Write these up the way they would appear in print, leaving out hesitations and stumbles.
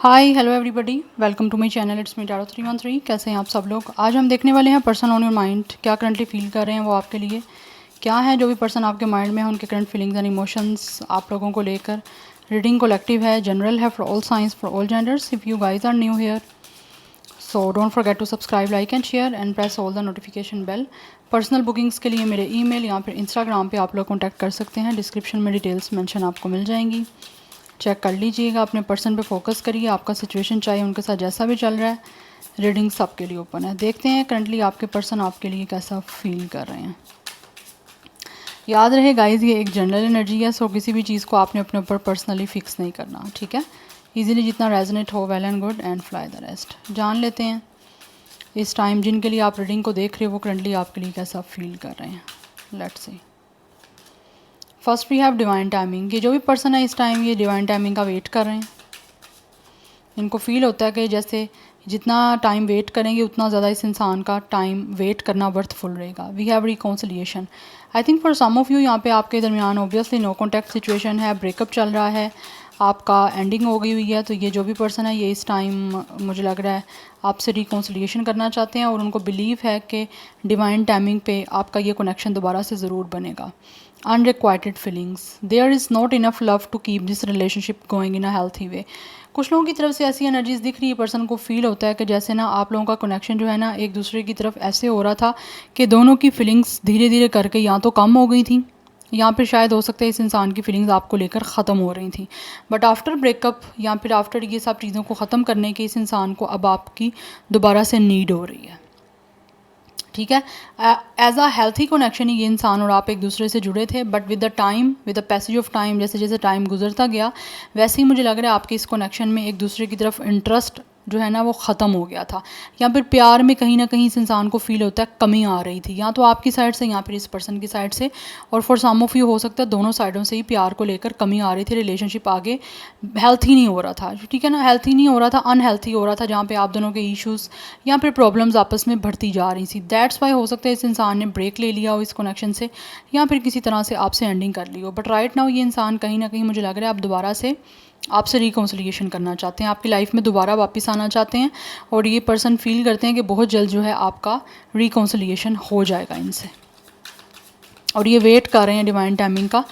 Hi hello everybody, welcome to my channel. It's me tarot 313। कैसे हैं आप सब लोग। आज हम देखने वाले हैं पर्सन ऑन योर माइंड क्या करंटली फील कर रहे हैं वो आपके लिए, क्या है जो भी पर्सन आपके माइंड में है उनके करंट फीलिंग्स एंड इमोशंस आप लोगों को लेकर। रीडिंग कलेक्टिव है, जनरल है, for all signs, for all genders. If you guys are new here so don't forget to subscribe, like and share and press all the notification bell. Personal bookings के लिए मेरे email या फिर Instagram पे आप लोग contact कर सकते हैं। डिस्क्रिप्शन में डिटेल्स मेंशन आपको मिल जाएंगी, चेक कर लीजिएगा। अपने पर्सन पे फोकस करिए, आपका सिचुएशन चाहे उनके साथ जैसा भी चल रहा है, रीडिंग सबके लिए ओपन है। देखते हैं करंटली आपके पर्सन आपके लिए कैसा फील कर रहे हैं। याद रहे गाइज, ये एक जनरल एनर्जी है, सो किसी भी चीज़ को आपने अपने ऊपर पर्सनली फिक्स नहीं करना, ठीक है। इजीली जितना रेजोनेट हो, well and good, and fly the rest. जान लेते हैं इस टाइम जिनके लिए आप रीडिंग को देख रहे हो वो करंटली आपके लिए कैसा फील कर रहे हैं। Let's see. First we have divine timing. ये जो भी पर्सन है इस टाइम ये डिवाइन टाइमिंग का वेट कर रहे हैं। इनको फील होता है कि जैसे जितना टाइम वेट करेंगे उतना ज़्यादा इस इंसान का टाइम वेट करना वर्थफुल रहेगा। We have reconciliation. I think for some of you यहाँ पे आपके दरमियान ऑब्वियसली नो कॉन्टैक्ट सिचुएशन है, ब्रेकअप चल रहा है, आपका एंडिंग हो गई हुई है। तो ये जो भी पर्सन है ये इस टाइम मुझे लग रहा है आपसे रिकॉन्सिलिएशन करना चाहते हैं और उनको बिलीव है कि डिवाइन टाइमिंग पे आपका ये कनेक्शन दोबारा से ज़रूर बनेगा। Unrequited feelings, there is not enough love to keep this relationship going in a healthy way. कुछ लोगों की तरफ से ऐसी एनर्जीज दिख रही है, पर्सन को फील होता है कि जैसे ना आप लोगों का कनेक्शन जो है ना एक दूसरे की तरफ ऐसे हो रहा था कि दोनों की फीलिंग्स धीरे धीरे करके या तो कम हो गई थी या फिर शायद हो सकता है इस इंसान की फीलिंग्स आपको लेकर ख़त्म हो रही थी। बट आफ्टर ब्रेकअप या फिर आफ्टर ये सब चीज़ों को ख़त्म करने के इस इंसान को अब आपकी दोबारा से नीड हो रही है, ठीक है। एज अ हेल्थी कनेक्शन ही ये इंसान और आप एक दूसरे से जुड़े थे, but with the time, with the passage of time, जैसे जैसे टाइम गुजरता गया वैसे ही मुझे लग रहा है आपके इस कनेक्शन में एक दूसरे की तरफ इंटरेस्ट जो है ना वो ख़त्म हो गया था, या फिर प्यार में कहीं ना कहीं इस इंसान को फील होता है कमी आ रही थी, या तो आपकी साइड से या फिर इस पर्सन की साइड से। और फॉर सम ऑफ यू हो सकता है दोनों साइडों से ही प्यार को लेकर कमी आ रही थी, रिलेशनशिप आगे हेल्थी नहीं हो रहा था, ठीक है ना। हेल्थी नहीं हो रहा था, अनहेल्थी हो रहा था, जहाँ पे आप दोनों के इश्यूज़ या फिर प्रॉब्लम्स आपस में बढ़ती जा रही थी। दैट्स वाई हो सकता है इस इंसान ने ब्रेक ले लिया हो इस कनेक्शन से, या फिर किसी तरह से आपसे एंडिंग कर ली हो। बट राइट नाउ ये इंसान कहीं ना कहीं मुझे लग रहा है आप दोबारा से आपसे रिकॉन्सिलिएशन करना चाहते हैं, आपकी लाइफ में दोबारा वापस आना चाहते हैं, और ये पर्सन फील करते हैं कि बहुत जल्द जो है आपका रिकॉन्सिलिएशन हो जाएगा इनसे, और ये वेट कर रहे हैं डिवाइन टाइमिंग का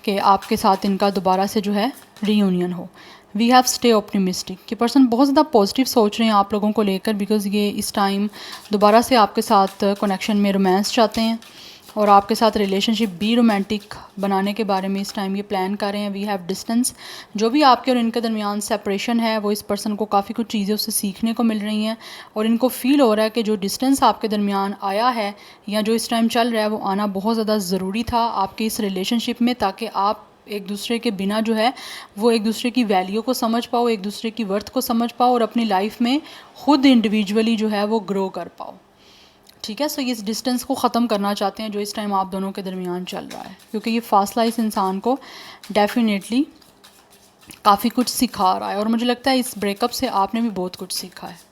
कि आपके साथ इनका दोबारा से जो है रीयूनियन हो। We have stay optimistic. ये पर्सन बहुत ज़्यादा पॉजिटिव सोच रहे हैं आप लोगों को लेकर, बिकॉज़ ये इस टाइम दोबारा से आपके साथ कनेक्शन में रोमांस चाहते हैं और आपके साथ रिलेशनशिप भी रोमांटिक बनाने के बारे में इस टाइम ये प्लान कर रहे हैं। We have distance. जो भी आपके और इनके दरमियान सेपरेशन है वो इस पर्सन को काफ़ी कुछ चीज़ें उससे सीखने को मिल रही हैं, और इनको फील हो रहा है कि जो डिस्टेंस आपके दरमियान आया है या जो इस टाइम चल रहा है वो आना बहुत ज़्यादा ज़रूरी था आपकी इस रिलेशनशिप में, ताकि आप एक दूसरे के बिना जो है वो एक दूसरे की वैल्यू को समझ पाओ, एक दूसरे की वर्थ को समझ पाओ, और अपनी लाइफ में खुद इंडिविजुअली जो है वो ग्रो कर पाओ, ठीक है। सो ये इस डिस्टेंस को ख़त्म करना चाहते हैं जो इस टाइम आप दोनों के दरमियान चल रहा है, क्योंकि ये फासला इस इंसान को डेफिनेटली काफ़ी कुछ सिखा रहा है, और मुझे लगता है इस ब्रेकअप से आपने भी बहुत कुछ सीखा है।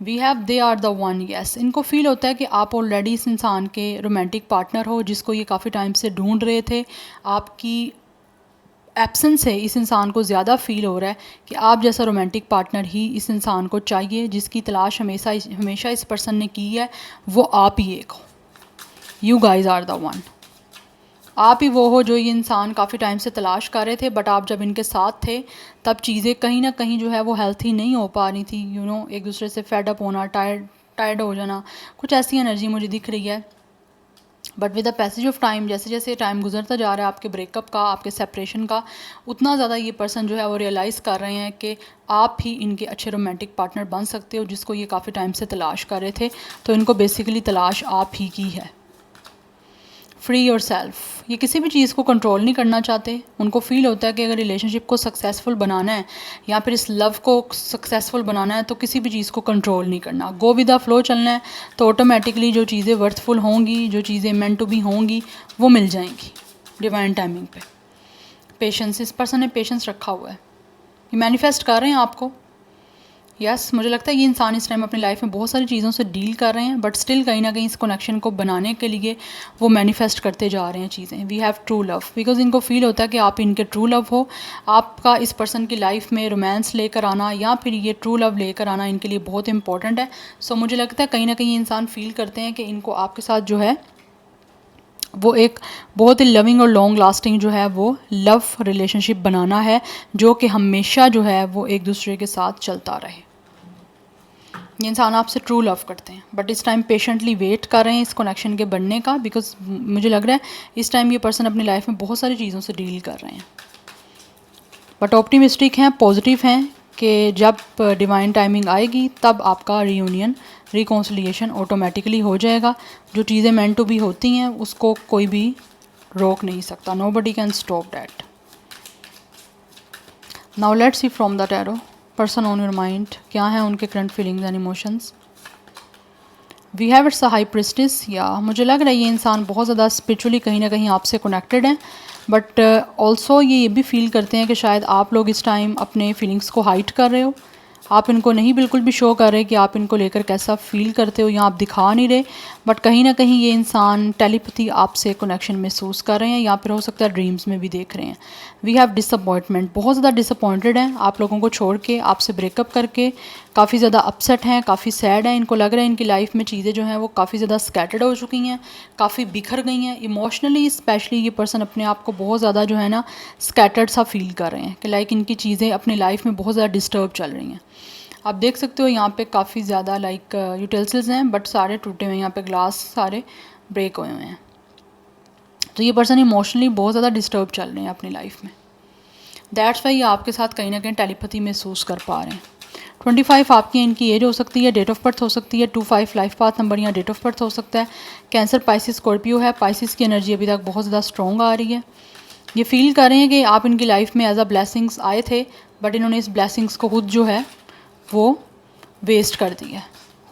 We have they are the one. Yes, इनको फील होता है कि आप ऑलरेडी इस इंसान के रोमांटिक पार्टनर हो जिसको ये काफ़ी टाइम से ढूंढ रहे थे। आपकी एब्सेंस है इस इंसान को ज़्यादा फील हो रहा है कि आप जैसा रोमांटिक पार्टनर ही इस इंसान को चाहिए, जिसकी तलाश हमेशा हमेशा इस पर्सन ने की है, वो आप ही एक हो। You guys are the one. आप ही वो हो जो ये इंसान काफ़ी टाइम से तलाश कर रहे थे, बट आप जब इनके साथ थे तब चीज़ें कहीं ना कहीं जो है वो हेल्थी नहीं हो पा रही थी। यू नो, एक दूसरे से फेडअप होना, टायर्ड हो जाना, कुछ ऐसी एनर्जी मुझे दिख रही है। But with the passage of time, जैसे जैसे टाइम गुजरता जा रहा है आपके ब्रेकअप का, आपके सेपरेशन का, उतना ज़्यादा ये पर्सन जो है वो रियलाइज़ कर रहे हैं कि आप ही इनके अच्छे रोमांटिक पार्टनर बन सकते हो, जिसको ये काफ़ी टाइम से तलाश कर रहे थे। तो इनको बेसिकली तलाश आप ही की है। Free your self. ये किसी भी चीज़ को कंट्रोल नहीं करना चाहते। उनको फील होता है कि अगर रिलेशनशिप को सक्सेसफुल बनाना है या फिर इस लव को सक्सेसफुल बनाना है तो किसी भी चीज़ को कंट्रोल नहीं करना, गो विद द फ्लो चलना है। तो ऑटोमेटिकली जो चीज़ें वर्थफुल होंगी, जो चीज़ें मेंट टू बी होंगी, वो मिल जाएंगी डिवाइन टाइमिंग पे। पेशेंस, इस पर्सन ने पेशेंस रखा हुआ है, ये मैनिफेस्ट कर रहे हैं आपको। यस मुझे लगता है ये इंसान इस टाइम अपनी लाइफ में बहुत सारी चीज़ों से डील कर रहे हैं, बट स्टिल कहीं ना कहीं इस कनेक्शन को बनाने के लिए वो मैनिफेस्ट करते जा रहे हैं चीज़ें। We have true love, because इनको फील होता है कि आप इनके ट्रू लव हो। आपका इस पर्सन की लाइफ में रोमांस लेकर आना या फिर ये ट्रू लव लेकर आना इनके लिए बहुत इंपॉर्टेंट है। सो मुझे लगता है कहीं ना कहीं ये इंसान फील करते हैं कि इनको आपके साथ जो है वो एक बहुत ही लविंग और लॉन्ग लास्टिंग जो है वो लव रिलेशनशिप बनाना है, जो कि हमेशा जो है वो एक दूसरे के साथ चलता रहे। ये इंसान आपसे ट्रू लव करते हैं, बट इस टाइम पेशेंटली वेट कर रहे हैं इस कनेक्शन के बनने का, बिकॉज मुझे लग रहा है इस टाइम ये पर्सन अपनी लाइफ में बहुत सारी चीज़ों से डील कर रहे हैं, बट ऑप्टिमिस्टिक हैं, पॉजिटिव हैं कि जब डिवाइन टाइमिंग आएगी तब आपका रीयूनियन रिकॉन्सिलिएशन ऑटोमेटिकली हो जाएगा। जो चीज़ें मेंट टू बी होती हैं उसको कोई भी रोक नहीं सकता, nobody can stop that. Now let's see from the tarot person on your mind, क्या है उनके current feelings and emotions. We have it's a high priestess, या मुझे लग रहा है ये इंसान बहुत ज़्यादा स्पिरिचुअली कहीं ना कहीं आपसे कनेक्टेड हैं, बट ऑल्सो ये भी फील करते हैं कि शायद आप लोग इस टाइम अपने फीलिंग्स को हाइड कर रहे हो। आप इनको नहीं बिल्कुल भी शो कर रहे कि आप इनको लेकर कैसा फील करते हो, या आप दिखा नहीं रहे, बट कहीं ना कहीं ये इंसान टेलीपैथी आपसे कनेक्शन महसूस कर रहे हैं, या फिर हो सकता है ड्रीम्स में भी देख रहे हैं। वी हैव डिसअपॉइंटमेंट, बहुत ज़्यादा डिसअपॉइंटेड हैं आप लोगों को छोड़ के, आपसे ब्रेकअप करके काफ़ी ज़्यादा अपसेट हैं, काफ़ी सैड हैं। इनको लग रहा है इनकी लाइफ में चीज़ें जो हैं वो काफ़ी ज़्यादा स्कैटर्ड हो चुकी हैं, काफ़ी बिखर गई हैं इमोशनली। स्पेशली ये पर्सन अपने आप को बहुत ज़्यादा जो है ना स्कैटर्ड सा फील कर रहे हैं कि लाइक इनकी चीज़ें अपनी लाइफ में बहुत ज़्यादा डिस्टर्ब चल रही हैं। आप देख सकते हो यहाँ पे काफ़ी ज़्यादा लाइक यूटेंसिल्स हैं, बट सारे टूटे हुए हैं, यहाँ पे ग्लास सारे ब्रेक हुए हुए हैं। तो ये पर्सन इमोशनली बहुत ज़्यादा डिस्टर्ब चल रहे हैं अपनी लाइफ में। दैट्स वाई ये आपके साथ कहीं ना कहीं टेलीपैथी महसूस कर पा रहे हैं। 25 आपकी इनकी एज हो सकती है, डेट ऑफ बर्थ हो सकती है, 25 लाइफ पाथ नंबर या डेट ऑफ बर्थ हो सकता है। कैंसर, पाइसिस, स्कॉर्पियो है। पाइसिस की एनर्जी अभी तक बहुत ज़्यादा स्ट्रॉन्ग आ रही है। ये फील कर रहे हैं कि आप इनकी लाइफ में एज अ ब्लेसिंग्स आए थे, बट इन्होंने इस ब्लेसिंग्स को खुद जो है वो वेस्ट कर दिया,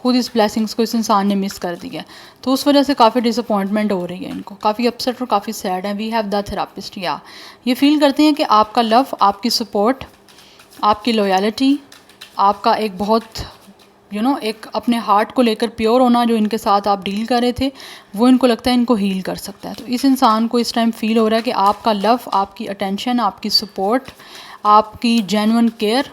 खुद इस ब्लेसिंग्स को इस इंसान ने मिस कर दिया, तो उस वजह से काफ़ी डिसअपॉइंटमेंट हो रही है इनको, काफ़ी अपसेट और काफ़ी सैड है। वी हैव द थेरापिस्ट, या ये फील करते हैं कि आपका लव, आपकी सपोर्ट, आपकी लॉयल्टी, आपका एक बहुत एक अपने हार्ट को लेकर प्योर होना जो इनके साथ आप डील कर रहे थे, वो इनको लगता है इनको हील कर सकता है। तो इस इंसान को इस टाइम फील हो रहा है कि आपका लव, आपकी अटेंशन, आपकी सपोर्ट, आपकी जेन्युइन केयर,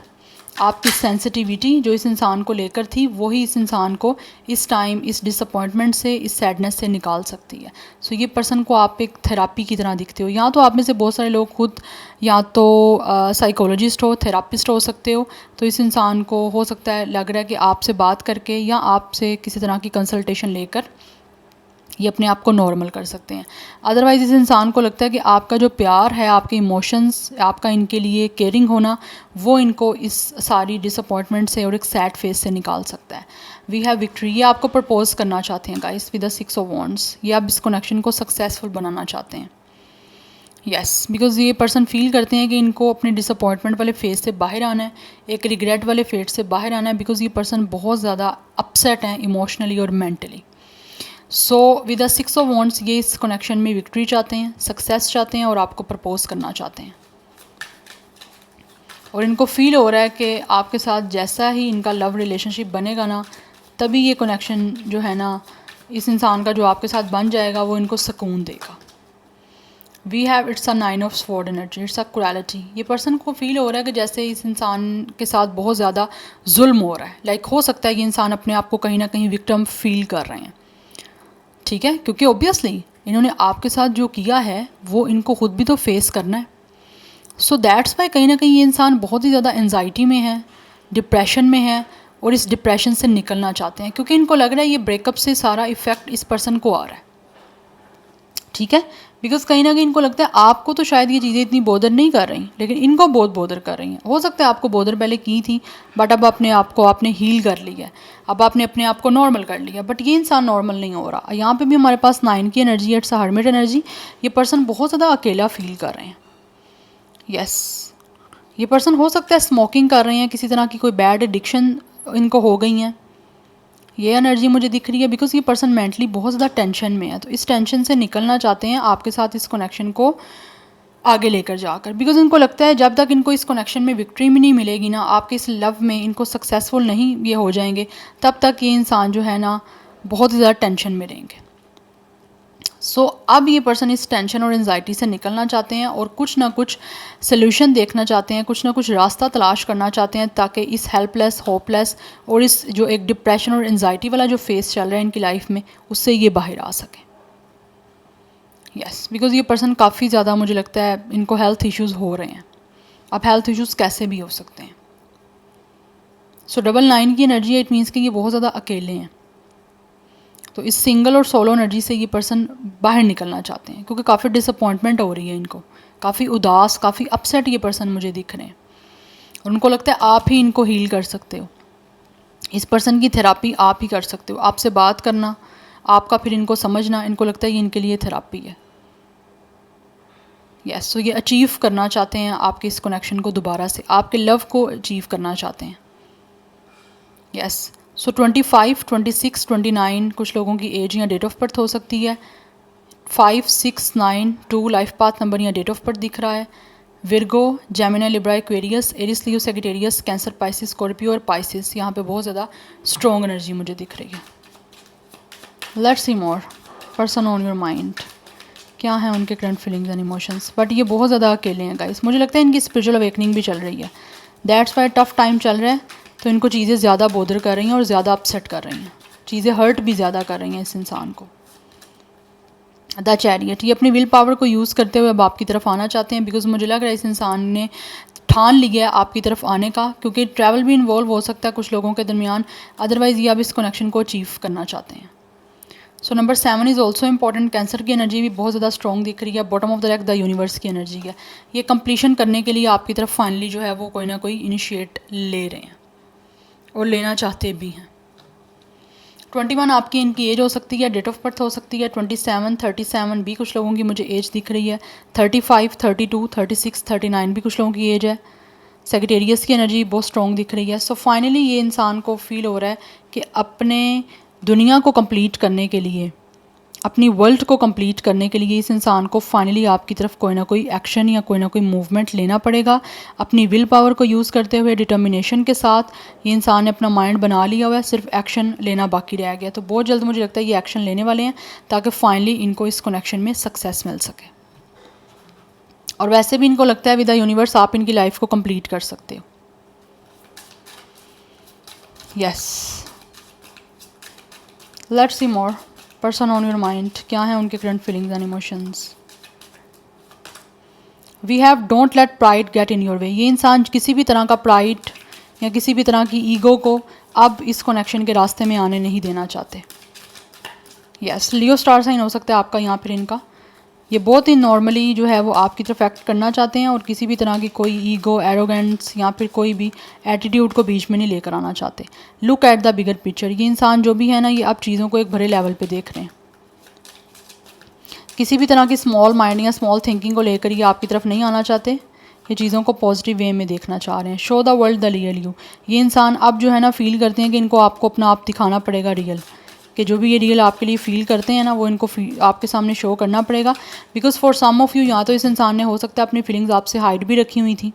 आपकी सेंसिटिविटी जो इस इंसान को लेकर थी, वही इस इंसान को इस टाइम इस डिसअपॉइंटमेंट से, इस सैडनेस से निकाल सकती है। सो ये पर्सन को आप एक थेरापी की तरह दिखते हो। या तो आप में से बहुत सारे लोग खुद या तो साइकोलॉजिस्ट हो, थेरापिस्ट हो सकते हो। तो इस इंसान को हो सकता है लग रहा है कि आपसे बात करके या आपसे किसी तरह की कंसल्टेशन लेकर ये अपने आप को नॉर्मल कर सकते हैं। अदरवाइज़ इस इंसान को लगता है कि आपका जो प्यार है, आपके इमोशंस, आपका इनके लिए केयरिंग होना, वो इनको इस सारी डिसअपॉइंटमेंट से और एक सैड फेस से निकाल सकता है। वी हैव विक्ट्री, ये आपको प्रपोज करना चाहते हैं guys with the 6 of wands. ये आप इस कनेक्शन को सक्सेसफुल बनाना चाहते हैं। यस, बिकॉज ये पर्सन फील करते हैं कि इनको अपने डिसअपॉइंटमेंट वाले फेज से बाहर आना है, एक रिग्रेट वाले फेज से बाहर आना है, बिकॉज ये पर्सन बहुत ज़्यादा अपसेट हैं इमोशनली और mentally. So with the 6 of wands ये इस कनेक्शन में विक्ट्री चाहते हैं, सक्सेस चाहते हैं और आपको प्रपोज करना चाहते हैं। और इनको फील हो रहा है कि आपके साथ जैसा ही इनका लव रिलेशनशिप बनेगा ना, तभी ये कनेक्शन जो है ना इस इंसान का जो आपके साथ बन जाएगा वो इनको सुकून देगा। We have it's a 9 of sword energy, it's a cruelty. ये पर्सन को फील हो रहा है कि जैसे इस इंसान के साथ बहुत ज़्यादा जुल्म हो रहा है। लाइक हो सकता है कि इंसान अपने आप को कहीं ना कहीं विक्टिम फील कर रहे हैं, ठीक है, क्योंकि ऑब्वियसली इन्होंने आपके साथ जो किया है वो इनको खुद भी तो फेस करना है। सो दैट्स वाई कहीं ना कहीं ये इंसान बहुत ही ज़्यादा एंजाइटी में है, डिप्रेशन में है, और इस डिप्रेशन से निकलना चाहते हैं, क्योंकि इनको लग रहा है ये ब्रेकअप से सारा इफ़ेक्ट इस पर्सन को आ रहा है, ठीक है। बिकॉज कहीं ना कहीं इनको लगता है आपको तो शायद ये चीज़ें इतनी बोदर नहीं कर रही, लेकिन इनको बहुत बोदर कर रही हैं। हो सकता है आपको बोदर पहले की थी, बट अब अपने आप को आपने हील कर लिया है, अब आपने अपने आप को नॉर्मल कर लिया, बट ये इंसान नॉर्मल नहीं हो रहा। यहाँ पे भी हमारे पास 9 की एनर्जी है, इट्स अ हर्मिट एनर्जी। ये पर्सन बहुत ज़्यादा अकेला फील कर रहे हैं। यस, ये पर्सन हो सकता है स्मोकिंग कर रहे हैं, किसी तरह की कोई बैड एडिक्शन इनको हो गई हैं, ये एनर्जी मुझे दिख रही है। बिकॉज ये पर्सन मेंटली बहुत ज़्यादा टेंशन में है, तो इस टेंशन से निकलना चाहते हैं, आपके साथ इस कनेक्शन को आगे लेकर जाकर, बिकॉज इनको लगता है जब तक इनको इस कनेक्शन में विक्ट्री भी नहीं मिलेगी ना, आपके इस लव में इनको सक्सेसफुल नहीं ये हो जाएंगे, तब तक ये इंसान जो है ना बहुत ही ज़्यादा टेंशन में रहेंगे। सो अब ये पर्सन इस टेंशन और एंजाइटी से निकलना चाहते हैं और कुछ ना कुछ सोल्यूशन देखना चाहते हैं, कुछ ना कुछ रास्ता तलाश करना चाहते हैं, ताकि इस हेल्पलेस, होपलेस और इस जो एक डिप्रेशन और एंजाइटी वाला जो फेस चल रहा है इनकी लाइफ में, उससे ये बाहर आ सकें। यस, बिकॉज ये पर्सन काफ़ी ज़्यादा मुझे लगता है इनको हेल्थ इश्यूज़ हो रहे हैं। अब हेल्थ इश्यूज़ कैसे भी हो सकते हैं। सो 999 की एनर्जी है, इट मीन्स कि ये बहुत ज़्यादा अकेले हैं। तो इस सिंगल और सोलो एनर्जी से ये पर्सन बाहर निकलना चाहते हैं, क्योंकि काफ़ी डिसअपॉइंटमेंट हो रही है इनको, काफ़ी उदास, काफ़ी अपसेट ये पर्सन मुझे दिख रहे हैं। और उनको लगता है आप ही इनको हील कर सकते हो, इस पर्सन की थेरापी आप ही कर सकते हो। आपसे बात करना, आपका फिर इनको समझना, इनको लगता है ये इनके लिए थेरापी है। यस, सो ये अचीव करना चाहते हैं आपके इस कनेक्शन को दोबारा से, आपके लव को अचीव करना चाहते हैं। यस, सो 25, 26, 29 कुछ लोगों की एज या डेट ऑफ बर्थ हो सकती है। 5, 6, 9, 2 लाइफ पाथ नंबर या डेट ऑफ बर्थ दिख रहा है। Virgo, Gemini, Libra, Aquarius, Aries, Leo, Sagittarius, Cancer, Pisces, Scorpio और पाइसिस, यहाँ पे बहुत ज़्यादा स्ट्रॉन्ग एनर्जी मुझे दिख रही है। Let's see more person on your mind, क्या है उनके current feelings and emotions. But ये बहुत ज़्यादा अकेले हैं गाइस, मुझे लगता है इनकी स्पिरिचुअल अवेकनिंग भी चल रही है, दैट्स वाई टफ टाइम चल रहा है, तो इनको चीज़ें ज़्यादा बोदर कर रही हैं और ज़्यादा अपसेट कर रही हैं, चीज़ें हर्ट भी ज़्यादा कर रही हैं इस इंसान को। द चैरियट, ये अपनी विल पावर को यूज़ करते हुए अब आपकी तरफ आना चाहते हैं, बिकॉज मुझे लग रहा है इस इंसान ने ठान लिया है आपकी तरफ आने का, क्योंकि ट्रैवल भी इन्वॉल्व हो सकता है कुछ लोगों के दरमियान, अदरवाइज़ ये अब इस कनेक्शन को अचीव करना चाहते हैं। So number 7 is also important. Cancer की एनर्जी भी बहुत ज़्यादा स्ट्रॉन्ग दिख रही है। Bottom of the deck the universe की एनर्जी है, ये कंप्लीशन करने के लिए आपकी तरफ फाइनली जो है वो कोई ना कोई इनिशिएट ले रहे हैं और लेना चाहते भी हैं। 21 आपकी इनकी एज हो सकती है, डेट ऑफ बर्थ हो सकती है। 27, 37 भी कुछ लोगों की मुझे एज दिख रही है। 35, 32, 36, 39 भी कुछ लोगों की एज है। सेजिटेरियस की एनर्जी बहुत स्ट्रॉन्ग दिख रही है। सो फाइनली ये इंसान को फील हो रहा है कि अपने दुनिया को कंप्लीट करने के लिए, अपनी वर्ल्ड को कंप्लीट करने के लिए इस इंसान को फाइनली आपकी तरफ कोई ना कोई एक्शन या कोई ना कोई मूवमेंट लेना पड़ेगा। अपनी विल पावर को यूज़ करते हुए डिटर्मिनेशन के साथ ये इंसान ने अपना माइंड बना लिया हुआ है, सिर्फ एक्शन लेना बाकी रह गया। तो बहुत जल्द मुझे लगता है ये एक्शन लेने वाले हैं, ताकि फाइनली इनको इस कनेक्शन में सक्सेस मिल सके। और वैसे भी इनको लगता है विद द यूनिवर्स आप इनकी लाइफ को कंप्लीट कर सकते हो। Yes, let's see more person on your mind, क्या है उनके current feelings and emotions. We have don't let pride get in your way, ये इंसान किसी भी तरह का प्राइड या किसी भी तरह की ईगो को अब इस कनेक्शन के रास्ते में आने नहीं देना चाहते। यस, लियो स्टार साइन हो सकता है आपका यहाँ पर इनका, ये बहुत ही नॉर्मली जो है वो आपकी तरफ एक्ट करना चाहते हैं और किसी भी तरह की कोई ईगो, एरोगेंस या फिर कोई भी एटीट्यूड को बीच में नहीं लेकर आना चाहते। Look at the bigger picture, ये इंसान जो भी है ना, ये आप चीज़ों को एक बड़े लेवल पे देख रहे हैं। किसी भी तरह की स्मॉल माइंड या स्मॉल थिंकिंग को लेकर ये आपकी तरफ नहीं आना चाहते, ये चीज़ों को पॉजिटिव वे में देखना चाह रहे हैं। Show the world the real you, ये इंसान अब जो है ना फील करते हैं कि इनको आपको अपना आप दिखाना पड़ेगा रियल, कि जो भी ये रियल आपके लिए फ़ील करते हैं ना वो इनको आपके सामने शो करना पड़ेगा। Because for some of you, या तो इस इंसान ने हो सकता है अपनी फीलिंग्स आपसे हाइड भी रखी हुई थी,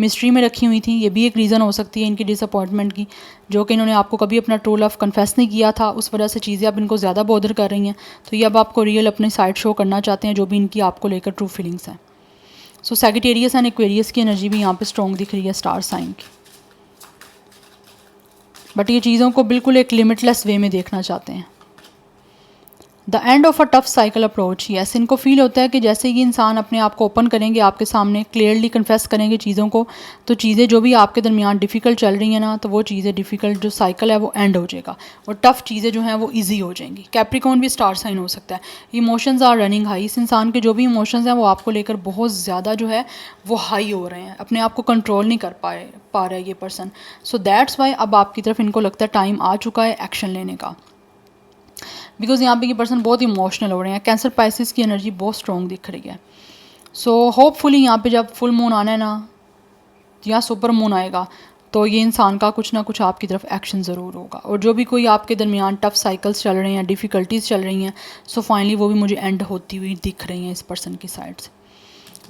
मिस्ट्री में रखी हुई थी, ये भी एक रीज़न हो सकती है इनकी डिसअपॉइंटमेंट की, जो कि इन्होंने आपको कभी अपना ट्रू लव कन्फेस नहीं किया था, उस वजह से चीज़ें अब इनको ज़्यादा बॉदर कर रही हैं। तो ये अब आपको रियल अपनी साइड शो करना चाहते हैं, जो भी इनकी आपको लेकर ट्रू फीलिंग्स हैं। सो सैजिटेरियस एंड एक्वेरियस की एनर्जी भी यहाँ पर स्ट्रॉन्ग दिख रही है स्टार साइन की, बट ये चीज़ों को बिल्कुल एक लिमिटलेस वे में देखना चाहते हैं। The end of a tough cycle approach, yes, इनको फील होता है कि जैसे ये इंसान अपने आप को ओपन करेंगे आपके सामने, क्लियरली कन्फेस करेंगे चीज़ों को, तो चीज़ें जो भी आपके दरमियान डिफ़िकल्ट चल रही हैं ना, तो वो चीज़ें डिफ़िकल्ट जो साइकिल है वो एंड हो जाएगा और टफ़ चीज़ें जो हैं वो ईजी हो जाएंगी। कैप्रिकॉर्न भी स्टार साइन हो सकता है। इमोशंस आर रनिंग हाई, इस इंसान के जो भी इमोशंस हैं वो आपको लेकर बहुत ज़्यादा जो है वो हाई हो रहे हैं, अपने आप को कंट्रोल नहीं कर पा रहा है ये पर्सन। सो दैट्स वाई अब आपकी तरफ इनको लगता है टाइम आ चुका है एक्शन लेने का, बिकॉज यहाँ पे ये पर्सन बहुत इमोशनल हो रहे हैं। कैंसर पाइसिस की एनर्जी बहुत स्ट्रॉन्ग दिख रही है। सो होपफुली यहाँ पे जब फुल मून आना है ना या सुपर मून आएगा, तो ये इंसान का कुछ ना कुछ आपकी तरफ एक्शन ज़रूर होगा, और जो भी कोई आपके दरमियान टफ साइकिल्स चल रहे हैं, डिफ़िकल्टीज़ चल रही हैं, सो फाइनली वो भी मुझे एंड होती हुई दिख रही हैं इस पर्सन की साइड से।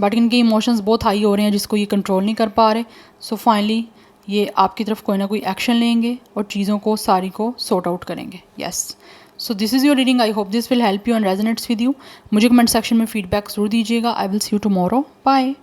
बट इनके इमोशंस बहुत हाई हो रहे हैं जिसको ये कंट्रोल नहीं कर पा रहे। सो फाइनली ये आपकी तरफ कोई ना कोई एक्शन लेंगे और चीज़ों को सारी को सॉर्ट आउट करेंगे। Yes, so this is your reading. I hope this will help you and resonates with you. मुझे कमेंट सेक्शन में फीडबैक ज़रूर दीजिएगा। I will see you tomorrow. Bye.